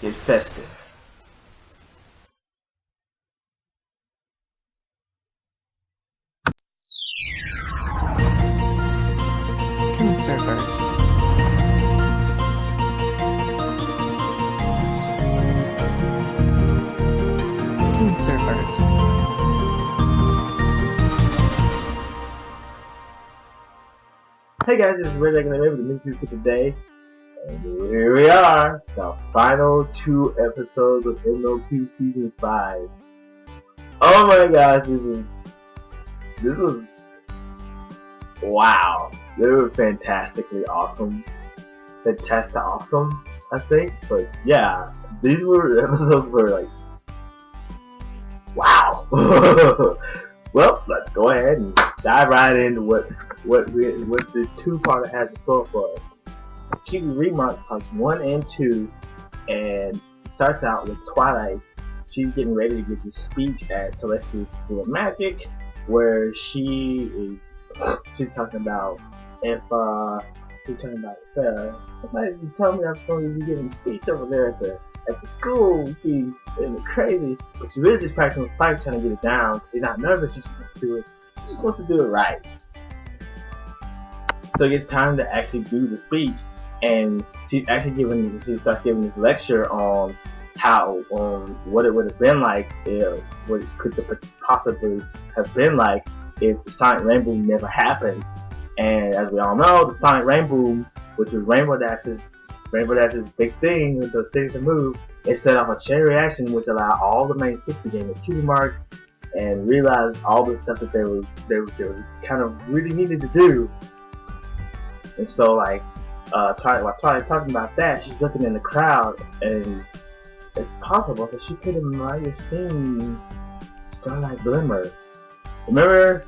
get festive. Tune servers. Tune servers. Hey guys, this is Red Egg and I'm able to meet you for today. And here we are, the final 2 episodes of MOP Season 5. Oh my gosh, this was wow. They were fantastically awesome. Fantastic awesome, I think. But yeah, these episodes were like wow. Well, let's go ahead and dive right into what this 2-parter has in store for us. Cutie remarks parts 1 and 2, and starts out with Twilight. She's getting ready to give this speech at Celestial School of Magic, where she's talking about if somebody told me I was going to be giving a speech over there at the school, be crazy. But she really just practicing Spike, trying to get it down. She's not nervous. She just wants to do it. She just wants to do it right. So it gets time to actually do the speech, and she starts giving this lecture on how what it would have been like what it could possibly have been like if the Sonic Rainbow never happened. And as we all know, the Sonic Rainbow, which is Rainbow Dash's big thing with the city to move, it set off a chain reaction which allowed all the main 60 games with cutie marks and realized all the stuff that they were kind of really needed to do. And so while Twilight talking about that, she's looking in the crowd, and it's possible that she could might have seen Starlight Glimmer. Remember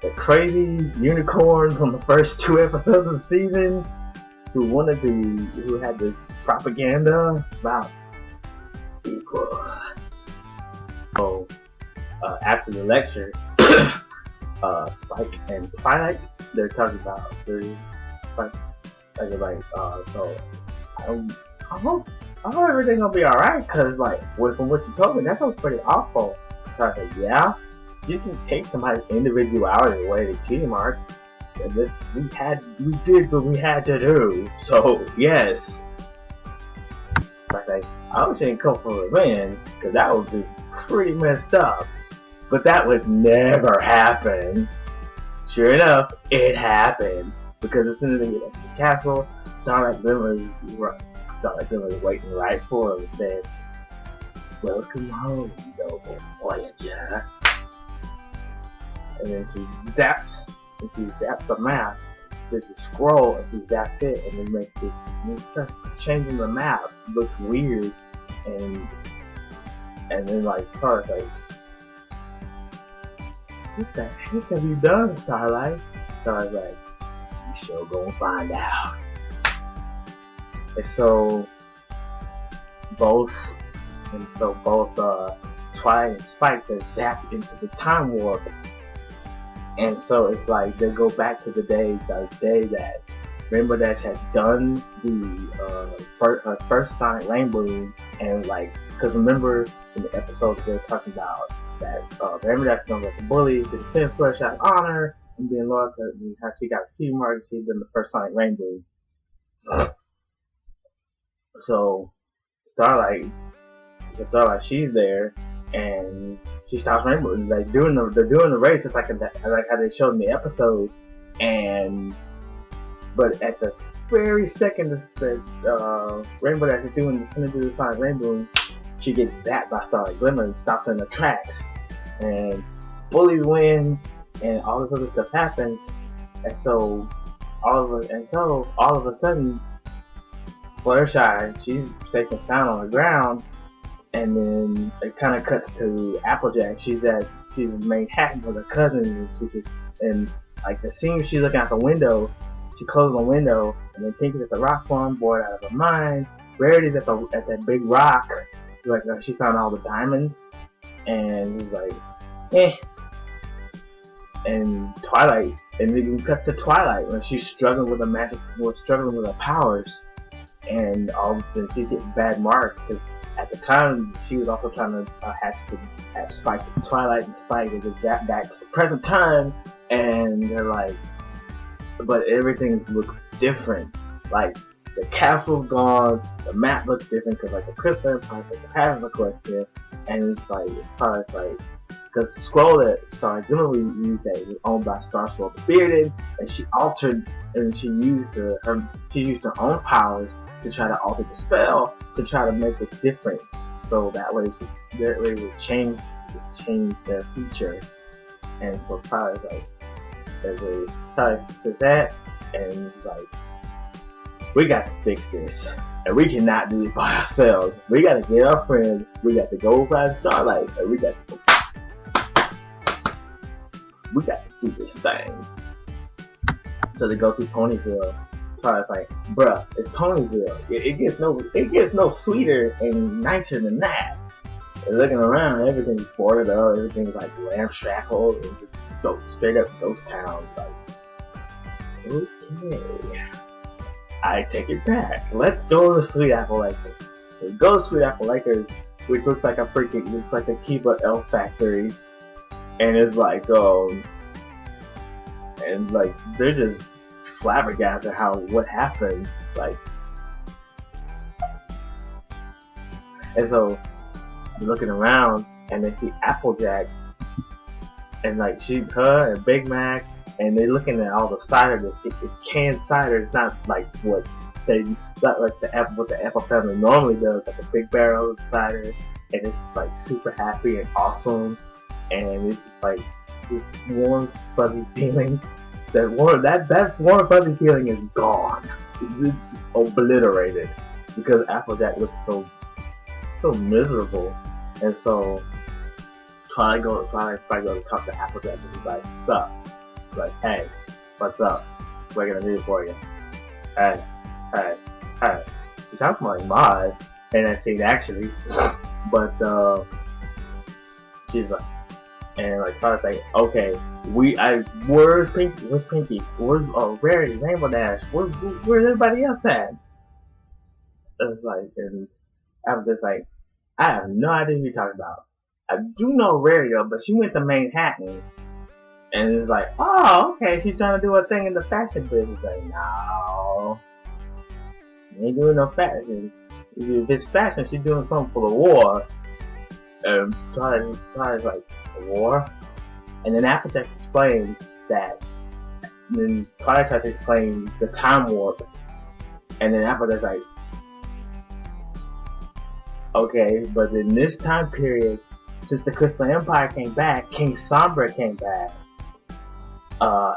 the crazy unicorn from the first 2 episodes of the season who had this propaganda about equal. So after the lecture, Spike and Twilight, they're talking about I hope everything gonna be alright, cause from what you told me, that was pretty awful. So I said, yeah, you can take somebody's individuality away to cutie marks. We did what we had to do. So yes. I wish it didn't come for revenge, cause that would be pretty messed up. But that would never happen. Sure enough, it happened. Because as soon as they get up to the castle, Starlight Glimmer is waiting right for him and said, "Welcome home, noble Voyager." And then she zaps the map with the scroll, and she zaps it, and then starts changing the map. It looks weird, and then Starlight's like, "What the heck have you done, Starlight?" Starlight's like, "You sure gonna find out." And so both Twilight and Spike are zapped into the time warp. And so it's like they go back to the day that Rainbow Dash had done her first Sonic Rainbow, and because remember in the episode they were talking about that Rainbow Dash is gonna get the bully to defend Flush out of honor and being loyal to how she got the cutie mark. She'd been the first Sonic Rainbow. So Starlight, she's there, and she stops Rainbow. They're doing the race just like how they showed in the episode. But at the very second that Rainbow Dash is gonna do the Sonic Rainbow, she gets zapped by Starlight Glimmer and stops her in her tracks. And bullies win, and all this other stuff happens. And so all of a sudden, Fluttershy, she's safe and sound on the ground, and then it kind of cuts to Applejack. She's in Manhattan with her cousin, and the scene she's looking out the window, she closed the window, and then Pinky's at the rock farm, bored out of her mind. Rarity's at that big rock, she found all the diamonds, and he's like, eh. And Twilight, and then we cut to Twilight when she's struggling with her powers. and all then she's getting bad marks because at the time she was also trying to hatch Spike to Twilight and Spike is adapt back to the present time, and they're like, but everything looks different. Like the castle's gone, the map looks different because like the Crystal Empire, like the pattern of question, and it's like as far as like because the scroll that Star Generally used that was owned by Star Scroll the Bearded, and she altered and she used her own powers to try to alter the spell to try to make it different, so that way it would change their future. And so Tyler's like, Tyler said that, and it's like, we got to fix this, and we cannot do it by ourselves. We got to get our friends. We got to go find Starlight, and we got to do this thing. So they go through Ponyville. Tyler's like, bruh, it's Ponyville. It gets no sweeter and nicer than that. And looking around, everything's boarded up, everything's like ramshackle, and just go straight up ghost town. Like, okay, I take it back. Let's go to Sweet Apple Lakers. We go to Sweet Apple Lakers, which looks like a Kiba Elf factory, and it's like, and like they're just flabbergasted what happened, like, and so they're looking around and they see Applejack, and like her and Big Mac, and they're looking at all the cider that's canned cider. It's not like what the Apple family normally does, like a big barrel of cider, and it's like super happy and awesome, and it's just like this warm fuzzy feeling. That warm fuzzy feeling is gone. It's obliterated because Applejack looks so miserable, and so Twilight and Spike go to talk to Applejack, and he's like, "What's up?" He's like, "Hey, what's up? We're gonna do it for you." Hey. She sounds more like Maud in that scene actually, but she's like, and like Twilight's like, okay, where's Pinky? Where's Pinky? Where's Rarity, Rainbow Dash? Where's everybody else at? It's like, and I'm just like, I have no idea who you're talking about. I do know Rarity, but she went to Manhattan. And it's like, oh, okay, she's trying to do a thing in the fashion business. Like, no, she ain't doing no fashion. If it's fashion, she's doing something for the war. And Twilight's like, the war? And then Applejack explains that. And then Twilight tries to explain the time warp. And then Applejack's like, okay, but in this time period, since the Crystal Empire came back, King Sombra came back.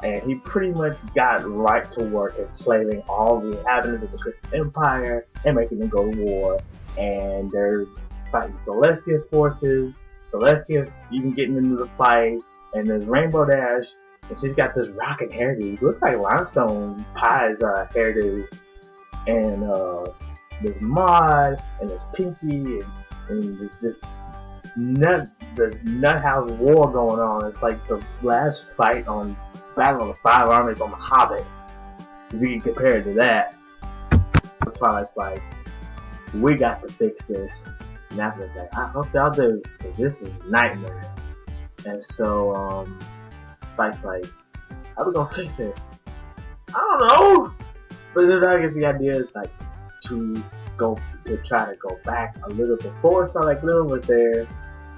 And he pretty much got right to work enslaving all the inhabitants of the Crystal Empire and making them go to war. And they're fighting Celestia's forces. Celestia's even getting into the fight. And there's Rainbow Dash, and she's got this rockin' hairdo. It looks like Limestone Pie's hairdo. And there's Maud, and there's Pinky, and there's just there's nut house war going on. It's like the last fight on Battle of the Five Armies on The Hobbit. If you can compare it to that. Twilight's like, we got to fix this. And after that, I hope y'all do, because this is a nightmare. And so, Spike's like, how we gonna fix it? I don't know. But then I get the idea is like to try to go back a little before Starlight Gloom was there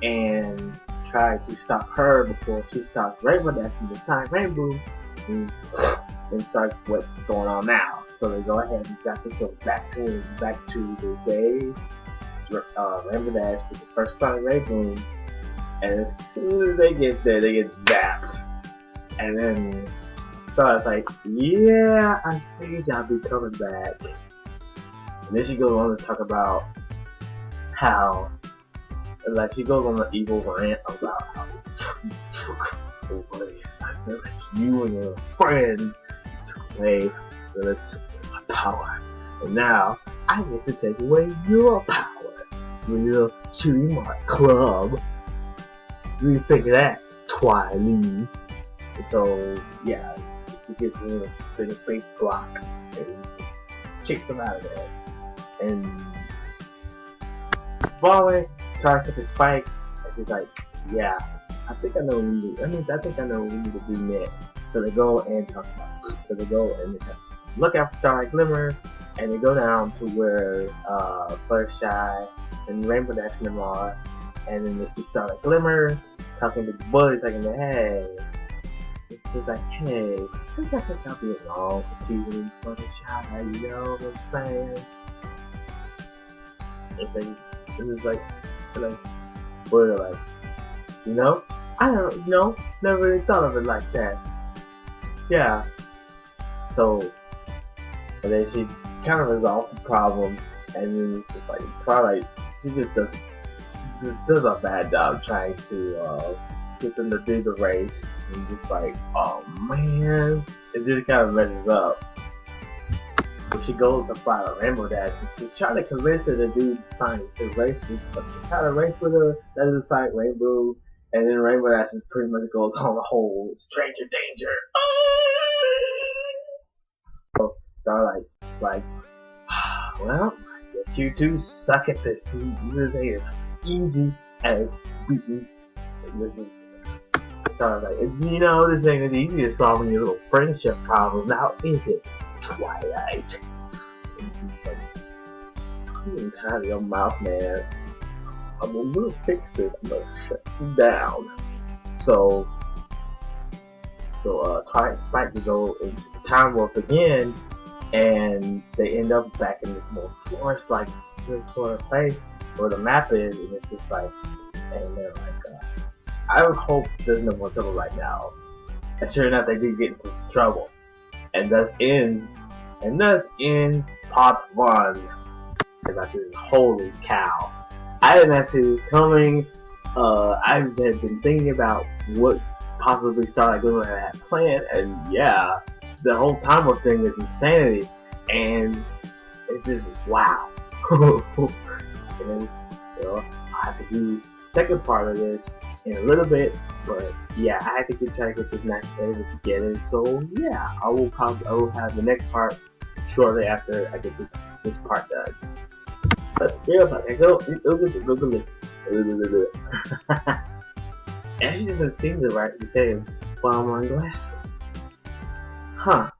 and try to stop her before she stops Rainbow Dash from the time Rainbow and starts what's going on now. So they go ahead and drop themselves back to the day Rainbow Dash with the first Sonic Ray Boom, and as soon as they get there, they get zapped. And then Starlight's like, yeah, I think I'll be coming back. And then she goes on to talk about how, like, she goes on the evil rant about how you took away my village. You and your friends, you took away my village, took away my power. And now I get to take away your power with your Cutie Mark Club. What do you think of that, Twilight? So, yeah, she gets in a big block and kicks him out of there. and falling, trying to catch a spike, and she's like, yeah, I think I know what we need. I think I know what we need to do next. So they go and talk about it. So they go and they look after Starlight Glimmer, and they go down to where Fluttershy and Rainbow Dash and them are, and then they see Starlight Glimmer talking to the bullies, like, hey, it's like, hey, I think I'll be wrong for teasing Fluttershy, you know what I'm saying? It's like, they're like, you know, I don't, you know, never really thought of it like that. Yeah. So, and then she kind of resolves the problem, and then it's just like Twilight, she just does a bad job trying to get them to do the race, and just like, oh man, it just kind of messes up. But she goes to fly a Rainbow Dash, and she's trying to convince her to do the race, but she trying to race with her. That is a sight Rainbow, and then Rainbow Dash pretty much goes on the whole stranger danger. So Starlight's like, well, I guess you two suck at this. This thing is easy as beating. Starlight's like, you know, this thing is easy to solve in your little friendship problem. Now, is it, Twilight? I'm getting tired of your mouth, man. I'm gonna fix this. I'm gonna shut you down. So Twilight and Spike to go into the time warp again, and they end up back in this more forest-like sort of place where the map is, and it's just like, and they're like, I hope there's no more trouble right now. And sure enough, they do get into some trouble, and thus ends part 1. Because I said, holy cow! I didn't actually see this coming. I had been thinking about what possibly Starlight Glimmer had planned, and yeah, the whole time warp thing is insanity, and it's just wow. And you know, I have to do the second part of this in a little bit, but yeah, I have to try to get this next edit together. So yeah, I will have the next part shortly after I get this part done. But yeah, I go. And she doesn't seem to say while I'm wearing glasses. Huh.